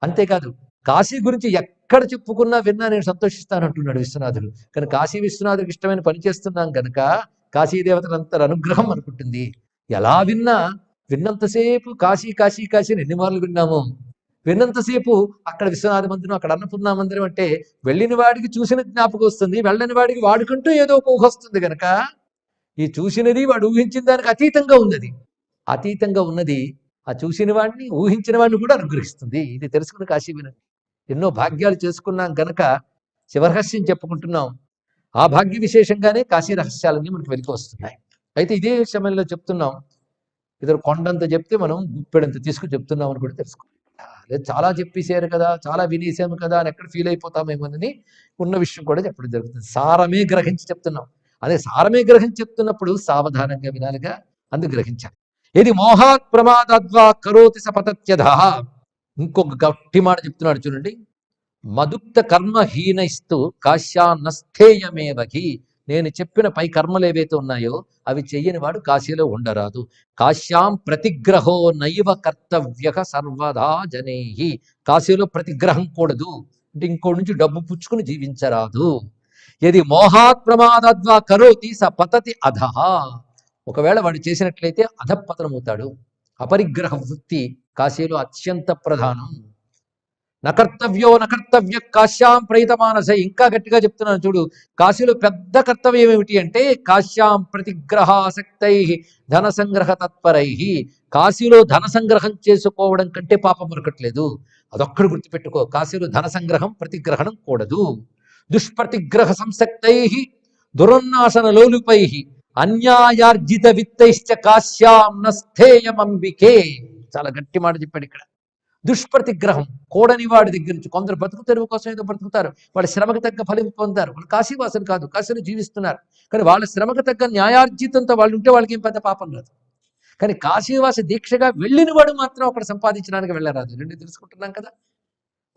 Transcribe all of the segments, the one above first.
అంతేకాదు కాశీ గురించి ఎక్కడ చెప్పుకున్నా విన్నా నేను సంతోషిస్తానంటున్నాడు విశ్వనాథుడు. కానీ కాశీ విశ్వనాథుడికి ఇష్టమైన పని చేస్తున్నాం కనుక కాశీ దేవతలంత అనుగ్రహం అనుకుంటుంది. ఎలా విన్నంతసేపు కాశీ కాశీ కాశీ అని ఎన్ని మార్లు విన్నాము. విన్నంతసేపు అక్కడ విశ్వనాథ మందిరం, అక్కడ అన్నపూర్ణ మందిరం అంటే వెళ్ళిన వాడికి చూసిన జ్ఞాపకం వస్తుంది, వెళ్ళని వాడికి వాడుకుంటూ ఏదో ఒక ఊహ వస్తుంది కనుక ఈ చూసినది వాడు ఊహించిన దానికి అతీతంగా ఉన్నది. అతీతంగా ఉన్నది ఆ చూసిన వాడిని, ఊహించిన వాడిని కూడా అనుగ్రహిస్తుంది. ఇది తెలుసుకుని కాశీ వినండి. ఎన్నో భాగ్యాలు చేసుకున్నాం గనక శివరహస్యం చెప్పుకుంటున్నాం. ఆ భాగ్య విశేషంగానే కాశీ రహస్యాలన్నీ మనకు వెలికి వస్తున్నాయి. అయితే ఇదే సమయంలో చెప్తున్నాం, ఇద్దరు కొండంత చెప్తే మనం గుప్పెడంత తీసుకుని చెప్తున్నాం అని కూడా తెలుసుకోవాలి. లేదు చాలా చెప్పేశారు కదా, చాలా వినేసాము కదా అని ఎక్కడ ఫీల్ అయిపోతామేమోనని ఉన్న విషయం కూడా చెప్పడం జరుగుతుంది. సారమే గ్రహించి చెప్తున్నాం. అదే సారమే గ్రహించి చెప్తున్నప్పుడు సావధానంగా వినాలిగా, అందుకు గ్రహించాలి. ఇది మోహాత్ ప్రమాదద్వా కరోతి సపతత్యధ. ఇంకొక గట్టి మాట చెప్తున్నాడు చూడండి. మదుక్త కర్మహీనైస్తూ కాశ్యాన్నస్థేయమేవహి. నేను చెప్పిన పై కర్మలు ఏవైతే ఉన్నాయో అవి చెయ్యని వాడు కాశీలో ఉండరాదు. కాశ్యాం ప్రతిగ్రహో నైవ కర్తవ్య సర్వదా జనైహి. కాశీలో ప్రతిగ్రహం కూడదు అంటే ఇంకోటి నుంచి డబ్బు పుచ్చుకుని జీవించరాదు. యది మోహాత్ ప్రమాదద్వా కరోతి స పతతి అధః. ఒకవేళ వాడు చేసినట్లయితే అధపతనమవుతాడు. అపరిగ్రహ వృత్తి కాశీలో అత్యంత ప్రధానం. నకర్తవ్యో నకర్తవ్య కాశ్యాం ప్రయితమానస. ఇంకా గట్టిగా చెప్తున్నాను చూడు. కాశీలో పెద్ద కర్తవ్యం ఏమిటి అంటే కాశ్యాం ప్రతిగ్రహాసక్తై ధన సంగ్రహ తత్పరై. కాశీలో ధన సంగ్రహం చేసుకోవడం కంటే పాపం మరొకట్లేదు. అదొక్కడు గుర్తుపెట్టుకో. కాశీలో ధన సంగ్రహం ప్రతిగ్రహణం కూడదు. దుష్ప్రతిగ్రహ సంసక్తై దురోన్నాసన లోలుపై అన్యాయార్జిత విత్తైశ్చ కాశ్యాం నస్థేయమంబికే. చాలా గట్టి మాట చెప్పాడు ఇక్కడ. దుష్ప్రతిగ్రహం, కూడని వాడి దగ్గర నుంచి కొందరు బతుకు తెరువు కోసం ఏదో బ్రతుకుతారు, వాళ్ళ శ్రమకు తగ్గ ఫలింపు పొందారు. వాళ్ళు కాశీవాసులు కాదు, కాశీలో జీవిస్తున్నారు, కానీ వాళ్ళ శ్రమకు తగ్గ న్యాయార్జితంతో వాళ్ళు ఉంటే వాళ్ళకి ఏం పెద్ద పాపం రాదు. కానీ కాశీవాసి దీక్షగా వెళ్ళిన వాడు మాత్రం అక్కడ సంపాదించడానికి వెళ్ళరాదు. రెండు తెలుసుకుంటున్నాం కదా.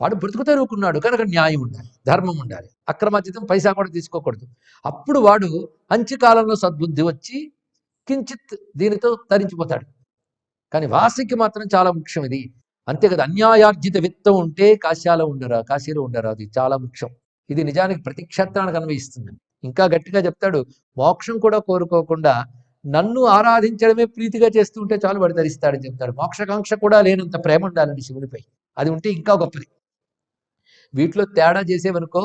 వాడు బ్రతుకు తెరువుకున్నాడు కనుక న్యాయం ఉండాలి, ధర్మం ఉండాలి, అక్రమార్జితం పైసా కూడా తీసుకోకూడదు. అప్పుడు వాడు అంత్యకాలంలో సద్బుద్ధి వచ్చి కించిత్ దీనితో తరించిపోతాడు. కానీ వాసికి మాత్రం చాలా ముఖ్యం ఇది. అంతే కదా, అన్యాయార్జిత విత్తం ఉంటే కాశీలో ఉండరాదు. ఇది చాలా ముఖ్యం. ఇది నిజానికి ప్రతి క్షేత్రానికి అన్వయిస్తుంది. ఇంకా గట్టిగా చెప్తాడు, మోక్షం కూడా కోరుకోకుండా నన్ను ఆరాధించడమే ప్రీతిగా చేస్తూ ఉంటే చాలు వాడు ధరిస్తాడని చెప్తాడు. మోక్షకాంక్ష కూడా లేనంత ప్రేమ ఉండాలండి శివునిపై. అది ఉంటే ఇంకా గొప్పది. వీటిలో తేడా చేసేవనుకో,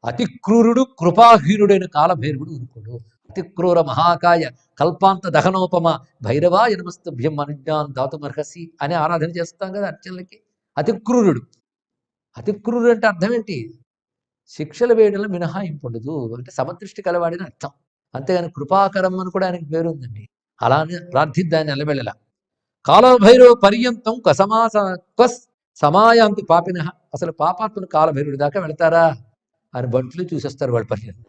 అతి క్రూరుడు కృపాహీనుడైన కాలభైరవుడు ఊరుకోడు. అతి క్రూర మహాకాయ కల్పాంత దహనోపమ భైరవాయ నమస్తుభ్యం అనుజ్ఞాన్ దాతుమర్హసి అని ఆరాధన చేస్తాం కదా అర్చనలకి. అతి క్రూరుడు. అతి క్రూరుడు అంటే అర్థం ఏంటి? శిక్షల వేయడంలో మినహాయింపు ఉండదు అంటే సమదృష్టి కలవాడిని అర్థం. అంతేగాని కృపాకరం అని కూడా ఆయనకి పేరు ఉందండి. అలానే ప్రార్థిద్దాన్ని నిలబెళ్ళలా. కాలభైరవ పర్యంతం సమాయాంతి పాపిన. అసలు పాపాత్ములు కాలభైరుడి దాకా వెళతారా అని బంట్లు చూసేస్తారు వాళ్ళ పర్యంతం.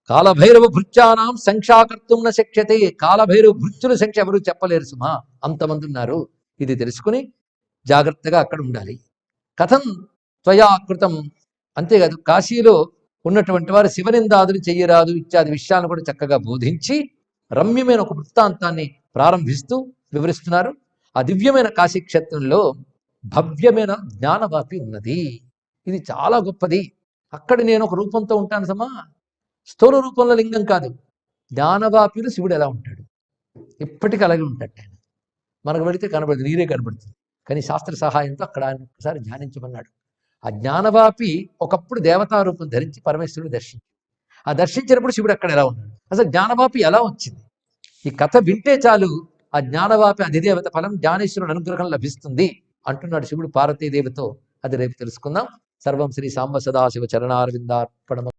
కాలభైరవ భృత్యానాం సంఖ్యాకర్తున్న శక్యతే. కాలభైరవ భృత్యుల సంఖ్య ఎవరు చెప్పలేరు సుమా, అంతమంది ఉన్నారు. ఇది తెలుసుకుని జాగ్రత్తగా అక్కడ ఉండాలి. కథం త్వయా కృతం. అంతేకాదు కాశీలో ఉన్నటువంటి వారు శివనిందాదులు చెయ్యరాదు ఇత్యాది విషయాలను కూడా చక్కగా బోధించి రమ్యమైన ఒక వృత్తాంతాన్ని ప్రారంభిస్తూ వివరిస్తున్నారు. ఆ దివ్యమైన కాశీక్షేత్రంలో భవ్యమైన జ్ఞానవాపి ఉన్నది. ఇది చాలా గొప్పది. అక్కడ నేను ఒక రూపంతో ఉంటాను సమా, స్థూల రూపంలో లింగం కాదు. జ్ఞానవాపిలో శివుడు ఎలా ఉంటాడు, ఇప్పటికీ అలాగే ఉంటాడు ఆయన. మనకు వెళితే కనబడుతుంది, నీరే కనబడుతుంది. కానీ శాస్త్ర సహాయంతో అక్కడ ఆయన ఒకసారి ధ్యానించమన్నాడు. ఆ జ్ఞానవాపి ఒకప్పుడు దేవతారూపం ధరించి పరమేశ్వరుడు దర్శించాడు. ఆ దర్శించినప్పుడు శివుడు అక్కడ ఎలా ఉన్నాడు, అసలు జ్ఞానవాపి ఎలా వచ్చింది, ఈ కథ వింటే చాలు ఆ జ్ఞానవాపి అధిదేవత ఫలం జ్ఞానేశ్వరుడు అనుగ్రహం లభిస్తుంది అంటున్నాడు శివుడు పార్వతీదేవితో. అది రేపు తెలుసుకుందాం. సర్వం శ్రీ సాంబ సదాశివ చరణారవిందార్పణం.